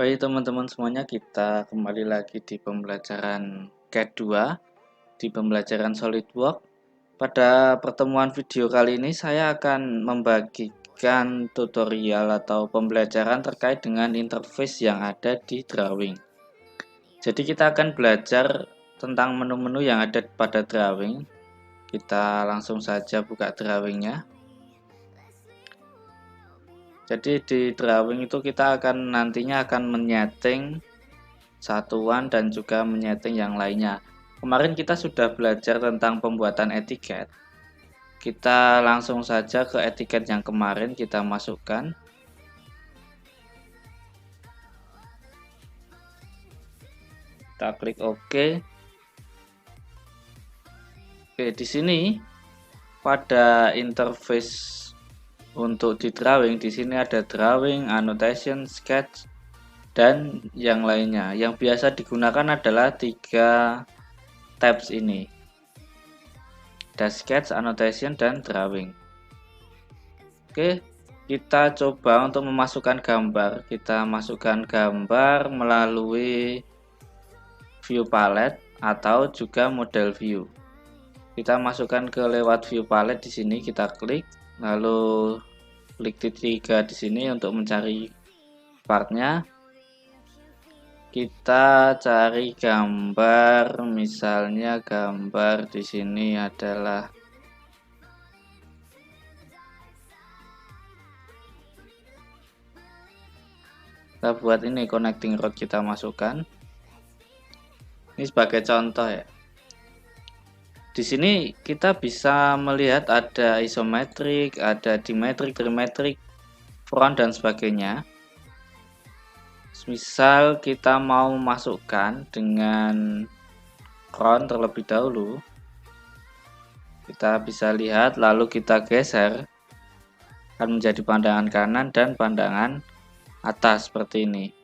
Baik teman-teman semuanya, kita kembali lagi di pembelajaran CAD 2 di pembelajaran SolidWorks. Pada pertemuan video kali ini saya akan membagikan tutorial atau pembelajaran terkait dengan interface yang ada di drawing. Jadi kita akan belajar tentang menu-menu yang ada pada drawing. Kita langsung saja buka drawingnya. Jadi di drawing itu kita nantinya akan menyeting satuan dan juga menyeting yang lainnya. Kemarin kita sudah belajar tentang pembuatan etiket. Kita langsung saja ke etiket yang kemarin kita masukkan. Kita klik OK. Oke, di sini pada interface untuk di drawing, di sini ada drawing, annotation, sketch, dan yang lainnya. Yang biasa digunakan adalah 3 tabs ini. Ada sketch, annotation, dan drawing. Oke, kita coba untuk memasukkan gambar. Kita masukkan gambar melalui view palette atau juga model view. Kita masukkan ke lewat view palette di sini, kita klik, lalu klik titik 3 di sini untuk mencari partnya. Kita cari gambar, misalnya gambar di sini adalah kita buat ini connecting rod, kita masukkan. Ini sebagai contoh ya. Di sini kita bisa melihat ada isometrik, ada dimetrik, trimetrik, front dan sebagainya. Misal kita mau memasukkan dengan front terlebih dahulu, kita bisa lihat lalu kita geser, akan menjadi pandangan kanan dan pandangan atas seperti ini.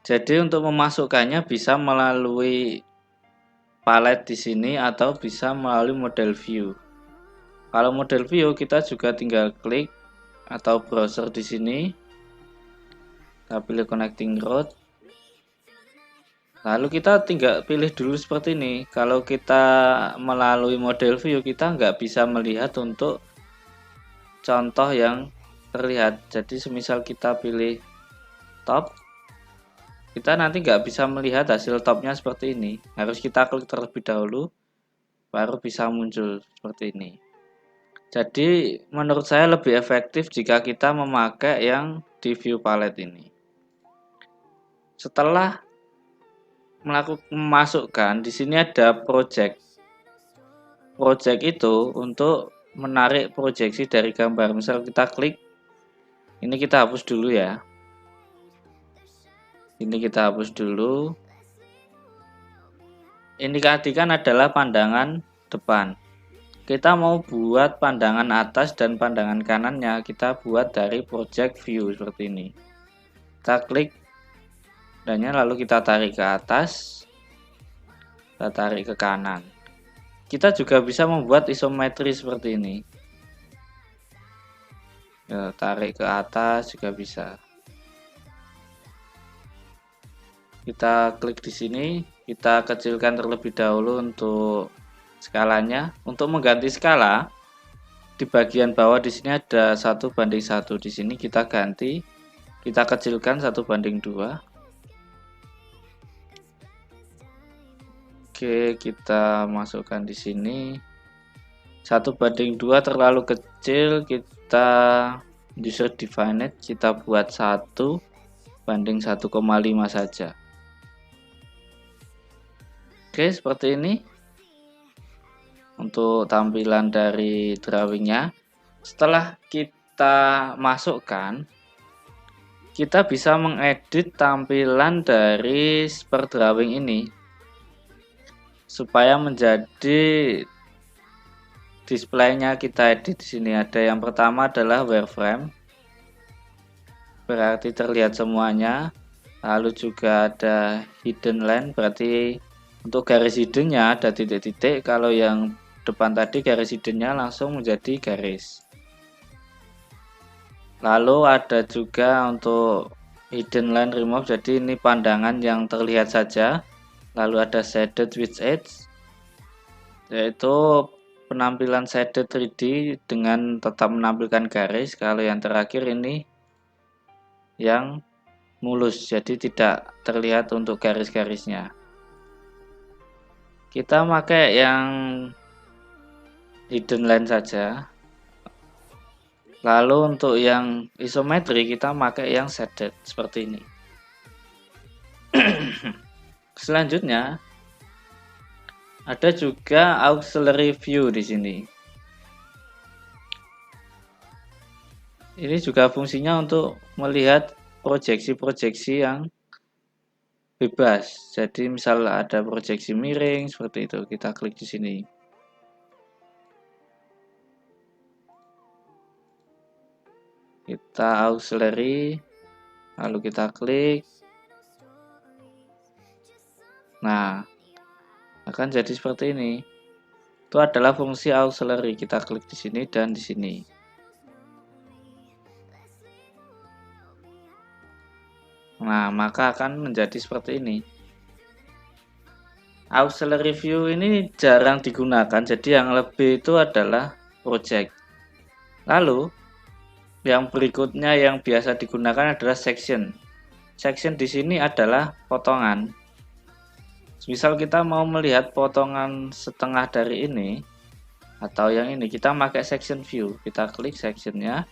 Jadi untuk memasukkannya bisa melalui palette di sini atau bisa melalui model view. Kalau model view kita juga tinggal klik atau browser di sini. Kita pilih connecting rod. Lalu kita tinggal pilih dulu seperti ini. Kalau kita melalui model view kita nggak bisa melihat untuk contoh yang terlihat. Jadi semisal kita pilih top, kita nanti nggak bisa melihat hasil topnya seperti ini. Harus kita klik terlebih dahulu baru bisa muncul seperti ini. Jadi menurut saya lebih efektif jika kita memakai yang di view palette ini. Setelah memasukkan, di sini ada project. Project itu untuk menarik proyeksi dari gambar. Misal kita klik, ini kita hapus dulu ya. Ini kita hapus dulu. Ini tadi kan adalah pandangan depan. Kita mau buat pandangan atas dan pandangan kanannya, kita buat dari project view seperti ini. Kita klik dannya, lalu kita tarik ke atas, kita tarik ke kanan. Kita juga bisa membuat isometri seperti ini. Ya, tarik ke atas juga bisa. Kita klik di sini, kita kecilkan terlebih dahulu untuk skalanya. Untuk mengganti skala, di bagian bawah di sini ada 1:1. Di sini kita ganti, kita kecilkan 1:2. Oke, kita masukkan di sini 1:2 terlalu kecil, kita user defined, kita buat 1:1,5 saja. Oke, seperti ini untuk tampilan dari drawingnya. Setelah kita masukkan, kita bisa mengedit tampilan dari per drawing ini supaya menjadi displaynya. Kita edit di sini. Ada yang pertama adalah wireframe, berarti terlihat semuanya. Lalu juga ada hidden line, berarti untuk garis hiddennya ada titik-titik. Kalau yang depan tadi garis hiddennya langsung menjadi garis. Lalu ada juga untuk hidden line remove, jadi ini pandangan yang terlihat saja. Lalu ada shaded with edge, yaitu penampilan shaded 3D dengan tetap menampilkan garis. Kalau yang terakhir ini yang mulus, jadi tidak terlihat untuk garis-garisnya. Kita pakai yang hidden line saja. Lalu untuk yang isometri kita pakai yang shaded seperti ini. Selanjutnya ada juga auxiliary view di sini. Ini juga fungsinya untuk melihat proyeksi-proyeksi yang bebas. Jadi misal ada proyeksi miring seperti itu, kita klik di sini. Kita auxiliary, lalu kita klik. Nah, akan jadi seperti ini. Itu adalah fungsi auxiliary. Kita klik di sini dan di sini. Nah, maka akan menjadi seperti ini. Auxiliary view ini jarang digunakan, jadi yang lebih itu adalah project. Lalu, yang berikutnya yang biasa digunakan adalah section. Section di sini adalah potongan. Misal kita mau melihat potongan setengah dari ini atau yang ini, kita pakai section view. Kita klik sectionnya.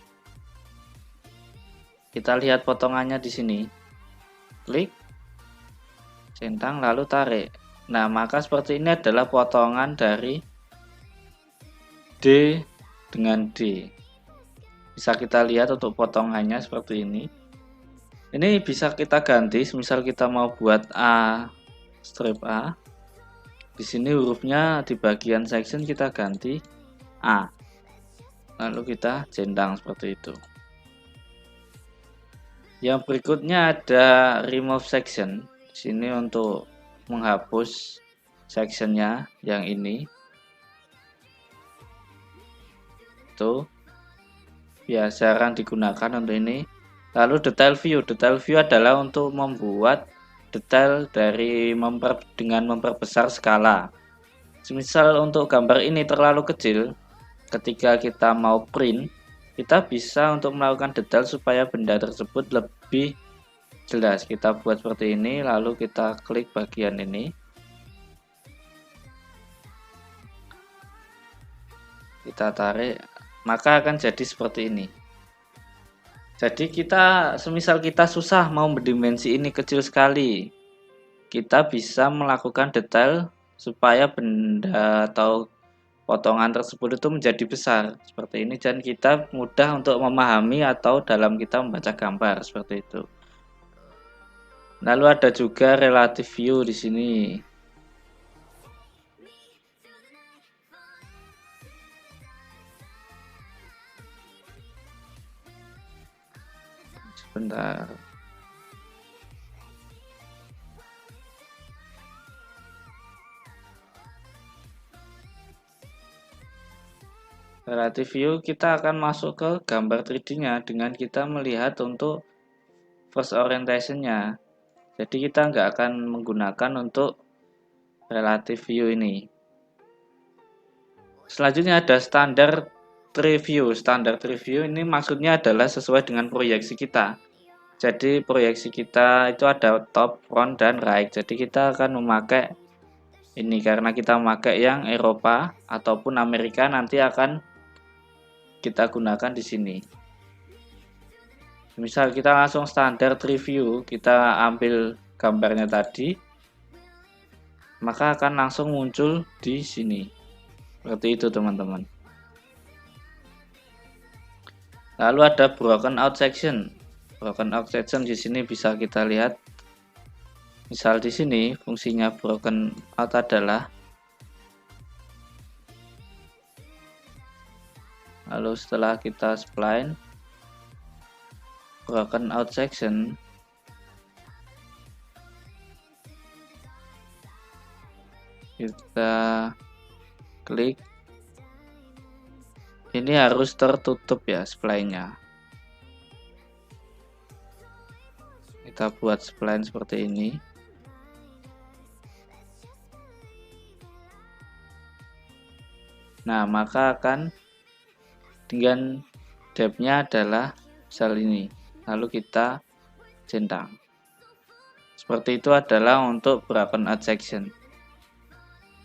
Kita lihat potongannya di sini. Klik, centang, lalu tarik. Nah, maka seperti ini adalah potongan dari D dengan D. Bisa kita lihat untuk potongannya seperti ini. Ini bisa kita ganti, misal kita mau buat A, strip A. Di sini hurufnya di bagian section kita ganti A. Lalu kita centang seperti itu. Yang berikutnya ada remove section. Di sini untuk menghapus sectionnya yang ini. Itu biasa jarang digunakan untuk ini. Lalu detail view adalah untuk membuat detail dari dengan memperbesar skala. Misal untuk gambar ini terlalu kecil, ketika kita mau print, kita bisa untuk melakukan detail supaya benda tersebut lebih jelas. Kita buat seperti ini, lalu kita klik bagian ini, kita tarik, maka akan jadi seperti ini. Jadi kita semisal kita susah mau mendimensi ini kecil sekali, kita bisa melakukan detail supaya benda atau potongan tersebut itu menjadi besar seperti ini, dan kita mudah untuk memahami atau dalam kita membaca gambar seperti itu. Lalu ada juga relative view di sini. Sebentar. Relative view kita akan masuk ke gambar 3D-nya dengan kita melihat untuk first orientation-nya. Jadi kita nggak akan menggunakan untuk relative view ini. Selanjutnya ada standar tree view. Standar tree view ini maksudnya adalah sesuai dengan proyeksi kita. Jadi proyeksi kita itu ada top, front, dan right. Jadi kita akan memakai ini karena kita memakai yang Eropa ataupun Amerika, nanti akan kita gunakan di sini. Misal kita langsung standar tree view, kita ambil gambarnya tadi, maka akan langsung muncul di sini. Seperti itu teman-teman. Lalu ada broken out section. Broken out section di sini bisa kita lihat. Misal di sini fungsinya broken out adalah, lalu setelah kita spline broken out section, kita klik, ini harus tertutup ya spline-nya. kita buat spline seperti ini. Nah, maka akan dengan depth-nya adalah sel ini. Lalu kita centang. Seperti itu adalah untuk broken out section.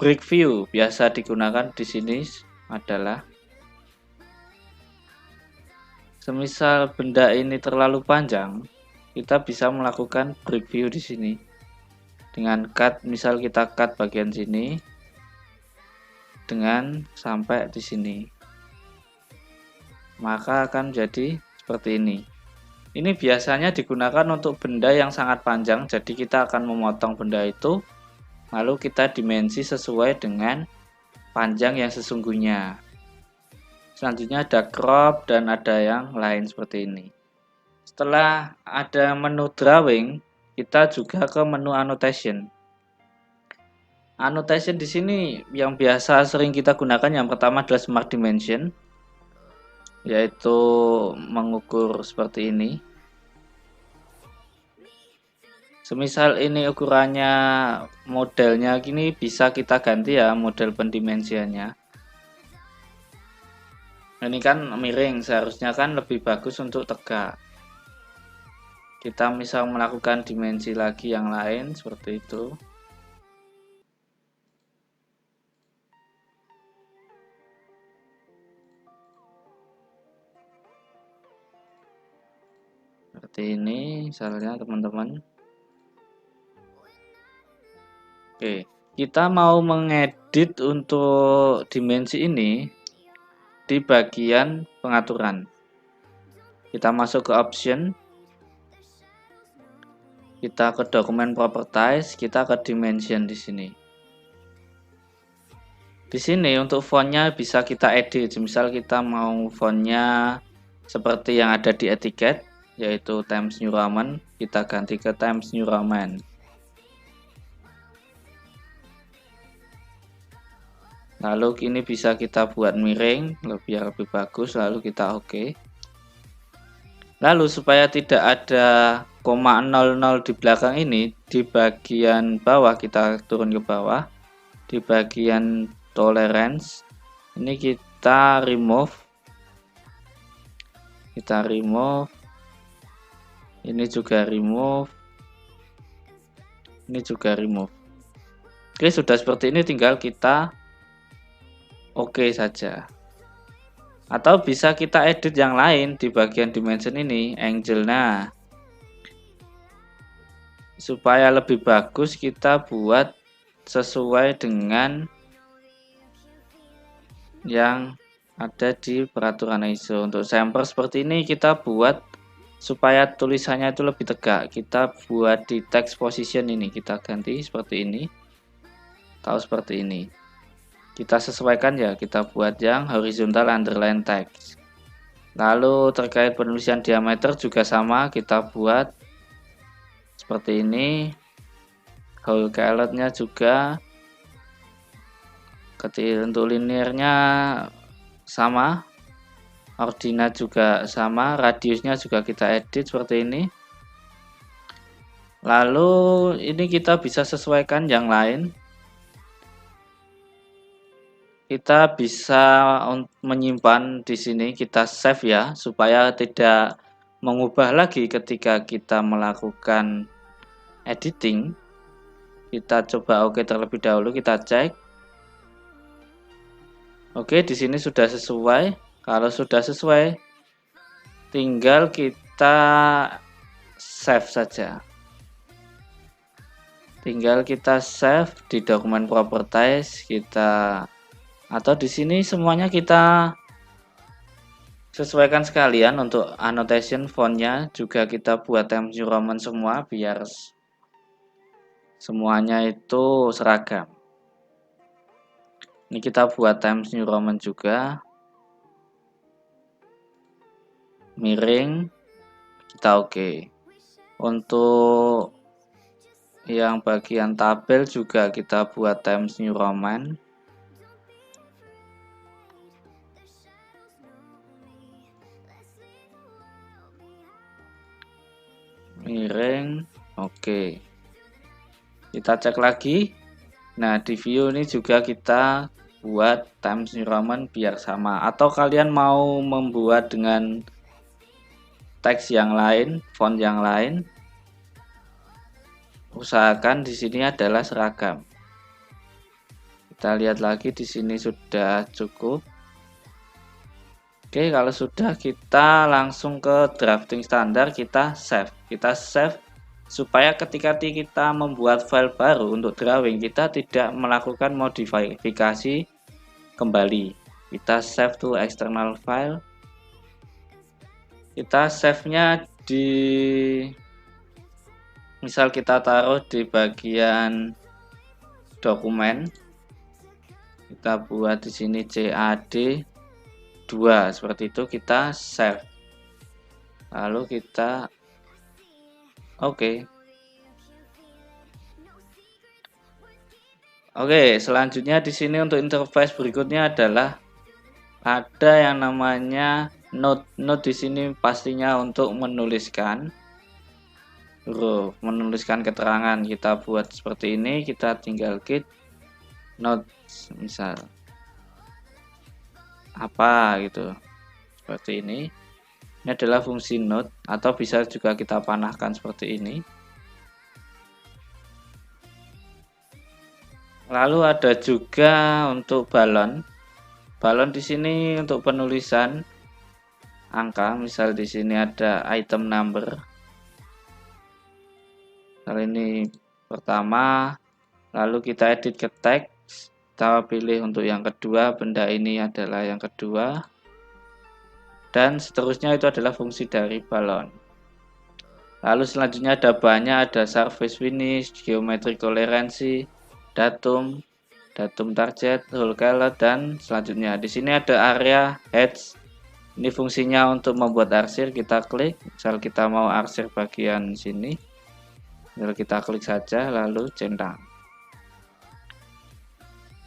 Break view biasa digunakan di sini adalah semisal benda ini terlalu panjang, kita bisa melakukan break view di sini. Dengan cut, misal kita cut bagian sini dengan sampai di sini. Maka akan jadi seperti ini. Ini biasanya digunakan untuk benda yang sangat panjang, jadi kita akan memotong benda itu, lalu kita dimensi sesuai dengan panjang yang sesungguhnya. Selanjutnya ada crop dan ada yang lain seperti ini. Setelah ada menu drawing, kita juga ke menu annotation. Annotation di sini yang biasa sering kita gunakan yang pertama adalah smart dimension, yaitu mengukur seperti ini. Semisal ini ukurannya modelnya gini, bisa kita ganti ya model pendimensiannya. Ini kan miring, seharusnya kan lebih bagus untuk tegak. Kita misal melakukan dimensi lagi yang lain seperti itu. Seperti ini misalnya teman-teman. Oke, kita mau mengedit untuk dimensi ini di bagian pengaturan. Kita masuk ke option, kita ke dokumen properties, kita ke dimension di sini. Di sini untuk fontnya bisa kita edit, misal kita mau fontnya seperti yang ada di etiket, yaitu Times New Roman, kita ganti ke Times New Roman. Lalu ini bisa kita buat miring biar lebih bagus, lalu kita oke. Lalu supaya tidak ada koma 00 di belakang ini, di bagian bawah kita turun ke bawah, di bagian tolerance ini kita remove, ini juga remove, ini juga remove. Oke, sudah seperti ini tinggal kita oke saja. Atau bisa kita edit yang lain di bagian dimension ini, angle-nya. Supaya lebih bagus kita buat sesuai dengan yang ada di peraturan ISO. Untuk sampel seperti ini kita buat supaya tulisannya itu lebih tegak. Kita buat di text position ini, kita ganti seperti ini atau seperti ini. Kita sesuaikan ya, kita buat yang horizontal underline text. Lalu terkait penulisan diameter juga sama, kita buat seperti ini. Whole color-nya juga, untuk linearnya sama, ordinat juga sama, radiusnya juga kita edit seperti ini. Lalu ini kita bisa sesuaikan yang lain. Kita bisa menyimpan di sini, kita save ya, supaya tidak mengubah lagi ketika kita melakukan editing. Kita coba oke terlebih dahulu, kita cek. Oke, di sini sudah sesuai. Kalau sudah sesuai, tinggal kita save saja. Tinggal kita save di dokumen properties, kita atau di sini semuanya kita sesuaikan sekalian. Untuk annotation fontnya juga kita buat Times New Roman semua biar semuanya itu seragam. Ini kita buat Times New Roman juga, miring, kita oke. Untuk yang bagian tabel juga kita buat Times New Roman. miring. Oke, kita cek lagi. Nah, di view ini juga kita buat Times New Roman biar sama, atau kalian mau membuat dengan teks yang lain, font yang lain, usahakan di sini adalah seragam. Kita lihat lagi di sini sudah cukup. Oke, kalau sudah kita langsung ke drafting standar, kita save. Kita save supaya ketika kita membuat file baru untuk drawing, kita tidak melakukan modifikasi kembali. Kita save to external file. Kita save-nya di, misal kita taruh di bagian dokumen. Kita buat di sini CAD 2 seperti itu, kita save. Lalu kita oke. Oke, selanjutnya di sini untuk interface berikutnya adalah ada yang namanya note. Note di sini pastinya untuk menuliskan huruf, menuliskan keterangan. Kita buat seperti ini, kita tinggal klik note, misal apa gitu. Seperti ini. Ini adalah fungsi note, atau bisa juga kita panahkan seperti ini. Lalu ada juga untuk balon. Balon di sini untuk penulisan angka, misal di sini ada item number. Kali ini pertama, lalu kita edit ke teks, kita pilih untuk yang kedua, benda ini adalah yang kedua, dan seterusnya itu adalah fungsi dari balon. Lalu selanjutnya ada banyak, ada surface finish, geometrik toleransi, datum, datum target, whole color, dan selanjutnya di sini ada area heads. Ini fungsinya untuk membuat arsir. Kita klik, misal kita mau arsir bagian sini, lalu kita klik saja lalu centang.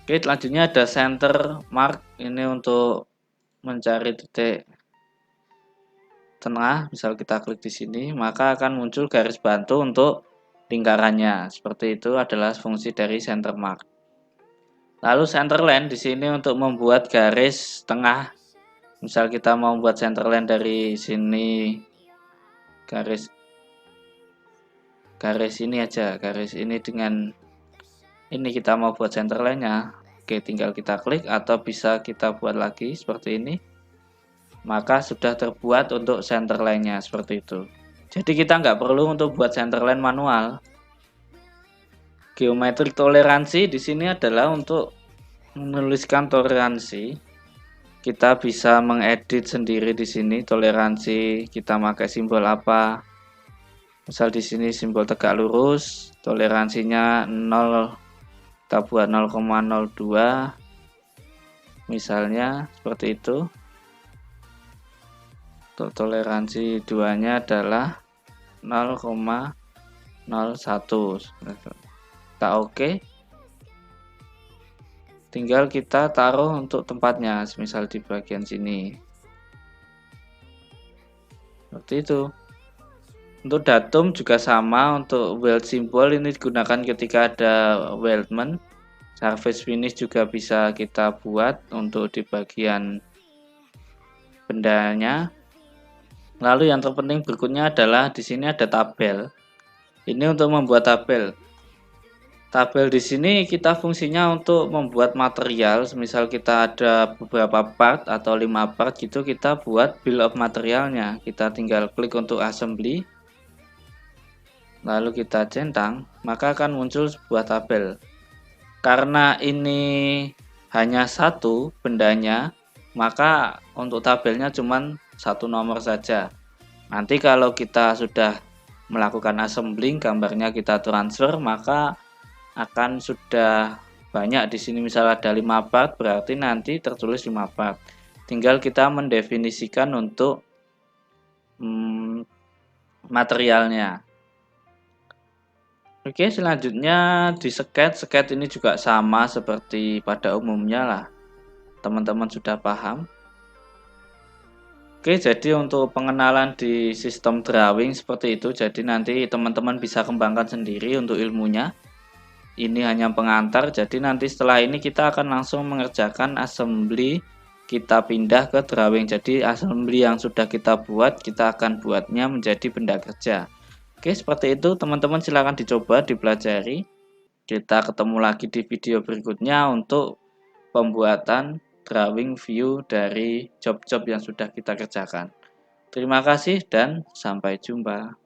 Oke, selanjutnya ada center mark. Ini untuk mencari titik tengah. Misal kita klik di sini, maka akan muncul garis bantu untuk lingkarannya. Seperti itu adalah fungsi dari center mark. Lalu center line di sini untuk membuat garis tengah. Misal kita mau membuat center line dari sini, garis ini aja, garis ini dengan ini kita mau buat center line-nya. Oke, tinggal kita klik atau bisa kita buat lagi seperti ini. Maka sudah terbuat untuk center line-nya seperti itu. Jadi kita nggak perlu untuk buat center line manual. Geometrik toleransi di sini adalah untuk menuliskan toleransi. Kita bisa mengedit sendiri di sini toleransi, kita pakai simbol apa. Misal di sini simbol tegak lurus, toleransinya 0, kita buat 0,02. Misalnya seperti itu. Untuk toleransi 2-nya adalah 0,01. Kita oke. Tinggal kita taruh untuk tempatnya, misal di bagian sini. Seperti itu. Untuk datum juga sama, untuk weld symbol ini digunakan ketika ada weldment. Surface finish juga bisa kita buat untuk di bagian bendanya. Lalu yang terpenting berikutnya adalah di sini ada tabel. Ini untuk membuat tabel. Tabel di sini kita fungsinya untuk membuat material. Misal kita ada beberapa part atau 5 part gitu, kita buat bill of materialnya. Kita tinggal klik untuk assembly, lalu kita centang, maka akan muncul sebuah tabel. Karena ini hanya satu bendanya, maka untuk tabelnya cuma satu nomor saja. Nanti kalau kita sudah melakukan assembling, gambarnya kita transfer, maka akan sudah banyak di sini. Misal ada 5 part, berarti nanti tertulis 5 part. Tinggal kita mendefinisikan untuk materialnya. Oke, selanjutnya di sketch. Sketch ini juga sama seperti pada umumnya lah. Teman-teman sudah paham. Oke, jadi untuk pengenalan di sistem drawing seperti itu, jadi nanti teman-teman bisa kembangkan sendiri untuk ilmunya. Ini hanya pengantar, jadi nanti setelah ini kita akan langsung mengerjakan assembly, kita pindah ke drawing. Jadi assembly yang sudah kita buat, kita akan buatnya menjadi benda kerja. Oke, seperti itu teman-teman silahkan dicoba, dipelajari. Kita ketemu lagi di video berikutnya untuk pembuatan drawing view dari job-job yang sudah kita kerjakan. Terima kasih dan sampai jumpa.